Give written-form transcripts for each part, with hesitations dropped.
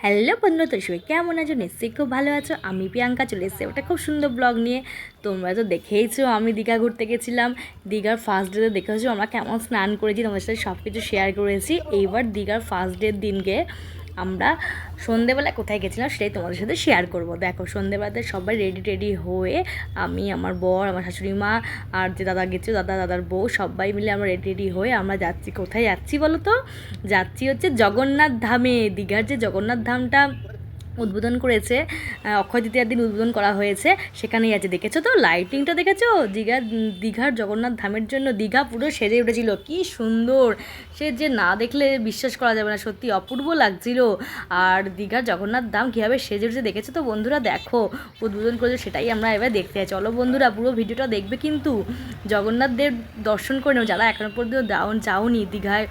Hello বন্ধুরা, তো সবাই কেমন আছো? নিশ্চয়ই খুব ভালো আছো। আমি প্রিয়াঙ্কা চলে এসেছি ওটা খুব সুন্দর ব্লগ নিয়ে। তোমরা তো দেখেইছো আমি দীঘা ঘুরতে গেছিলাম। দীঘার ফার্স্ট ডেতে দেখেছো আমরা কেমন স্নান করেছি, তোমাদের সাথে সব কিছু শেয়ার করেছি। এইবার দীঘার ফার্স্ট ডের দিনকে আমরা সন্ধেবেলা কোথায় গেছিলাম সেটাই তোমাদের সাথে শেয়ার করব। দেখো সন্ধেবেলাতে সবাই রেডি হয়ে আমি, আমার বর, আমার শাশুড়ি মা আর যে দাদা গেছে দাদার বউ সবাই মিলে আমরা রেডি হয়ে আমরা যাচ্ছি। কোথায় যাচ্ছি বলো তো? যাচ্ছি হচ্ছে জগন্নাথ ধামে। দীঘার যে জগন্নাথ ধামটা উদ্বোধন করেছে, অক্ষয় তৃতীয়ার দিন উদ্বোধন করা হয়েছে, সেখানেই আছে। দেখেছো তো লাইটিংটা? দেখেছো? দীঘার জগন্নাথ ধামের জন্য দীঘা পুরো সেজে উঠেছিল। কি সুন্দর! সে যে না দেখলে বিশ্বাস করা যাবে না, সত্যি অপূর্ব লাগছিল। আর দীঘার জগন্নাথ ধাম কীভাবে সেজে উঠেছে দেখেছো তো বন্ধুরা? দেখো উদ্বোধন করেছে, সেটাই আমরা এবার দেখতে চাই। চলো বন্ধুরা, পুরো ভিডিওটা দেখবে কিন্তু। জগন্নাথ দেব দর্শন করে নেও, যারা এখনো পর্যন্ত যাওনি দীঘায়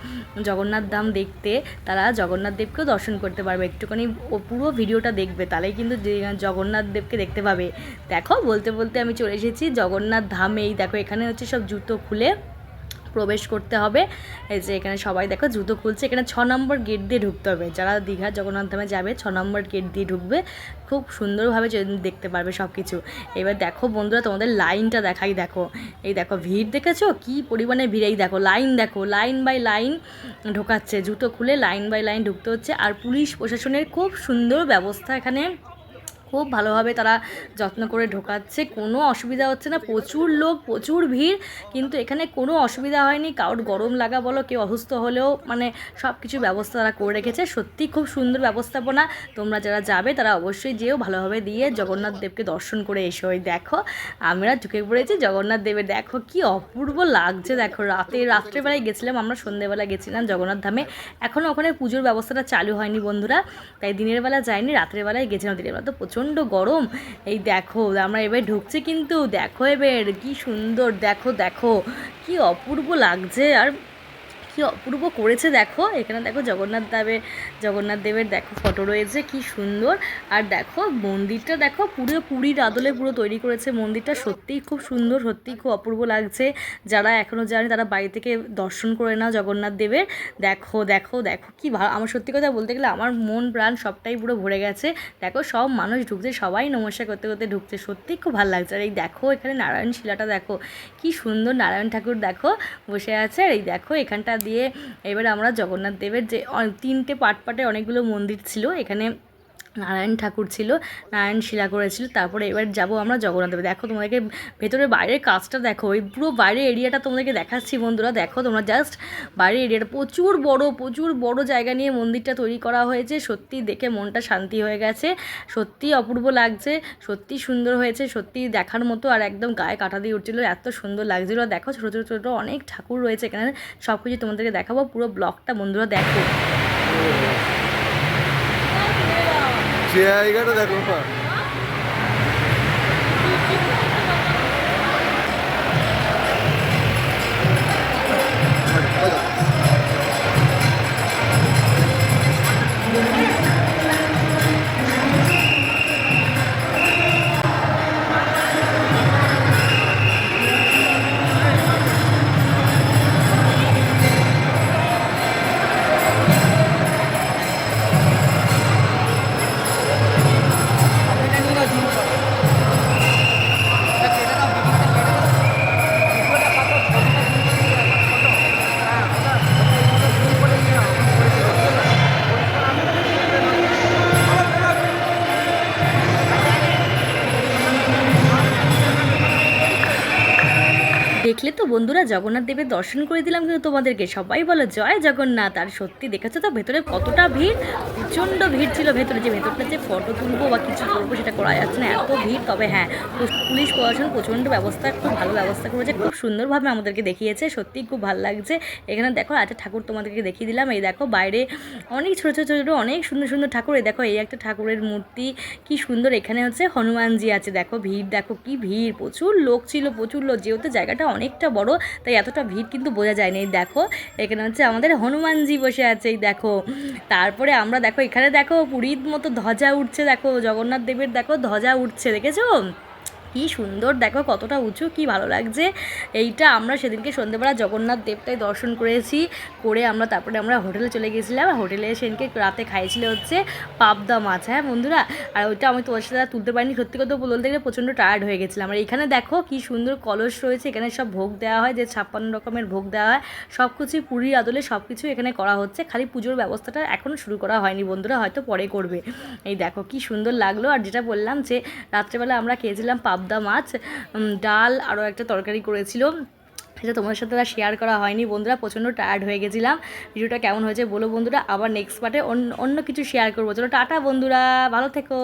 জগন্নাথ ধাম দেখতে, তারা জগন্নাথ দেবকেও দর্শন করতে পারবে। একটুখানি পুরো ভিডিওটা দেখবে, তাহলেই কিন্তু জগন্নাথ দেবকে দেখতে পাবে। দেখো বলতে বলতে আমি চলে এসেছি জগন্নাথ ধামেই। দেখো এখানে হচ্ছে সব জুতো খুলে প্রবেশ করতে হবে। এই যে এখানে সবাই দেখো জুতো খুলছে। এখানে 6 নম্বর গেট দিয়ে ঢুকতে হবে। যারা দীঘা জগন্নাথ ধামে যাবে 6 নম্বর গেট দিয়ে ঢুকবে, খুব সুন্দরভাবে দেখতে পারবে সব কিছু। এবার দেখো বন্ধুরা, তোমাদের লাইনটা দেখাই। দেখো এই দেখো ভিড়, দেখেছো কি পরিমাণে ভিড়? এই দেখো লাইন, দেখো লাইন বাই লাইন ঢোকাচ্ছে। জুতো খুলে লাইন বাই লাইন ঢুকতে হচ্ছে। আর পুলিশ প্রশাসনের খুব সুন্দর ব্যবস্থা এখানে, খুব ভালোভাবে তারা যত্ন করে ঢোকাচ্ছে, কোনো অসুবিধা হচ্ছে না। প্রচুর লোক, প্রচুর ভিড়, কিন্তু এখানে কোনো অসুবিধা হয়নি। কারোর গরম লাগা বলো, কেউ অসুস্থ হলেও মানে সব কিছু ব্যবস্থা তারা করে রেখেছে। সত্যি খুব সুন্দর ব্যবস্থাপনা। তোমরা যারা যাবে তারা অবশ্যই যেও, ভালোভাবে দিয়ে জগন্নাথ দেবকে দর্শন করে এসো। ওই দেখো আমরা ঢুকে পড়েছি জগন্নাথ দেবের। দেখো কি অপূর্ব লাগছে। দেখো রাত্রেবেলায় গেছিলাম আমরা, সন্ধ্যেবেলায় গেছিলাম জগন্নাথ ধামে। এখনও ওখানে পুজোর ব্যবস্থাটা চালু হয়নি বন্ধুরা, তাই দিনের বেলা যাইনি, রাত্রেবেলায় গেছিলাম। দিনের বেলা তো প্রচণ্ড গরম। এই দেখো আমরা এবার ঢুকছি কিন্তু। দেখো এবার কি সুন্দর, দেখো দেখো কি অপূর্ব লাগছে। আর কি অপূর্ব করেছে দেখো। এখানে দেখো জগন্নাথ দেবের দেখো ফটো রয়েছে, কি সুন্দর। আর দেখো মন্দিরটা দেখো, পুরো পুরীর আদলে পুরো তৈরি করেছে মন্দিরটা। সত্যিই খুব সুন্দর, সত্যিই খুব অপূর্ব লাগছে। যারা এখনও জানে তারা বাড়ি থেকে দর্শন করে নাও জগন্নাথ দেবের। দেখো দেখো দেখো কি ভালো। আমার সত্যি কথা বলতে গেলে আমার মন প্রাণ সবটাই পুরো ভরে গেছে। দেখো সব মানুষ ঢুকছে, সবাই নমস্কার করতে করতে ঢুকছে। সত্যিই খুব ভালো লাগছে। আর এই দেখো এখানে নারায়ণ শিলাটা দেখো, কি সুন্দর নারায়ণ ঠাকুর দেখো বসে আছে। আর এই দেখো এখানটা দিয়ে এবার আমরা জগন্নাথ দেবের যে 3টে পাটে অনেকগুলো মন্দির ছিল, এখানে নারায়ণ ঠাকুর ছিল, নারায়ণ শিলা করেছিল। তারপরে এবার যাব আমরা জগন্নাথ দেবে। দেখো তোমাদেরকে ভেতরে বাইরের কাজটা দেখো, এই পুরো বাইরের এরিয়াটা তোমাদেরকে দেখাচ্ছি বন্ধুরা। দেখো তোমরা জাস্ট বাইরের এরিয়াটা প্রচুর বড় জায়গা নিয়ে মন্দিরটা তৈরি করা হয়েছে। সত্যি দেখে মনটা শান্তি হয়ে গেছে। সত্যি অপূর্ব লাগছে, সত্যি সুন্দর হয়েছে, সত্যি দেখার মতো। আর একদম গায়ে কাটা দিয়ে উঠছিল, এত সুন্দর লাগছিল। দেখো ছোটো অনেক ঠাকুর রয়েছে এখানে, সব কিছু তোমাদেরকে দেখাবো। পুরো ব্লগটা বন্ধুরা দেখো। জায়গাটা দেখো। দেখলে তো বন্ধুরা, জগন্নাথ দেবের দর্শন করে দিলাম কিন্তু তোমাদেরকে। সবাই বলো জয় জগন্নাথ। আর সত্যি দেখেছো তো ভেতরে কতটা ভিড়, প্রচণ্ড ভিড় ছিল ভেতরে। ভেতরটা যে ফটো তুলবো বা কিছু করবো সেটা করা যাচ্ছে না, এত ভিড়। তবে হ্যাঁ, পুলিশ প্রশাসন প্রচণ্ড ব্যবস্থা, খুব ভালো ব্যবস্থা করেছে, খুব সুন্দরভাবে আমাদেরকে দেখিয়েছে। সত্যিই খুব ভালো লাগছে। এখানে দেখো একটা ঠাকুর তোমাদেরকে দেখিয়ে দিলাম। এই দেখো বাইরে অনেক ছোটো অনেক সুন্দর ঠাকুর। এই দেখো এই একটা ঠাকুরের মূর্তি, কি সুন্দর। এখানে হচ্ছে হনুমানজি আছে। দেখো ভিড়, দেখো কি ভিড়, প্রচুর লোক ছিল, প্রচুর লোক। যেহেতু জায়গাটা অনেকটা বড়, তাই এতটা ভিড় কিন্তু বোঝা যায়নি। এই দেখো এখানে হচ্ছে আমাদের হনুমানজি বসে আছে। এই দেখো তারপরে আমরা দেখো এখানে দেখো পুরীর মতো ধ্বজা উঠছে। দেখো জগন্নাথ দেবের দেখো ধ্বজা উঠছে, দেখেছো? কি সুন্দর দেখো, কতটা উঁচু, কি ভালো লাগছে। এইটা আমরা সেদিনকে সন্ধ্যেবেলা জগন্নাথ দেবটাই দর্শন করেছি, করে আমরা তারপরে আমরা হোটেলে চলে গেছিলাম। হোটেলে সেদিনকে রাতে খাইছিল হচ্ছে পাবদা মাছ, হ্যাঁ বন্ধুরা। আর ওইটা আমি তোমার সাথে আর তুলতে পারিনি, সত্যি কথা বলতে গেলে প্রচণ্ড টায়ার্ড হয়ে গেছিলাম। আর এখানে দেখো কি সুন্দর কলস রয়েছে, এখানে সব ভোগ দেওয়া হয়, যে 56 রকমের ভোগ দেওয়া হয়, সব কিছুই পুরীর আদলে সব কিছু এখানে করা হচ্ছে। খালি পুজোর ব্যবস্থাটা এখনও শুরু করা হয়নি বন্ধুরা, হয়তো পরে করবে। এই দেখো কি সুন্দর লাগলো। আর যেটা বললাম যে রাত্রেবেলা আমরা খেয়েছিলাম পাবদা মাছ, ডাল, আরও একটা তরকারি করেছিল, সেটা তোমাদের সাথে আর শেয়ার করা হয়নি বন্ধুরা, প্রচণ্ড টায়ার্ড হয়ে গেছিলাম। ভিডিওটা কেমন হয়েছে বলো বন্ধুরা, আবার নেক্সট পার্টে অন্য কিছু শেয়ার করবো। চলো টাটা বন্ধুরা, ভালো থেকো।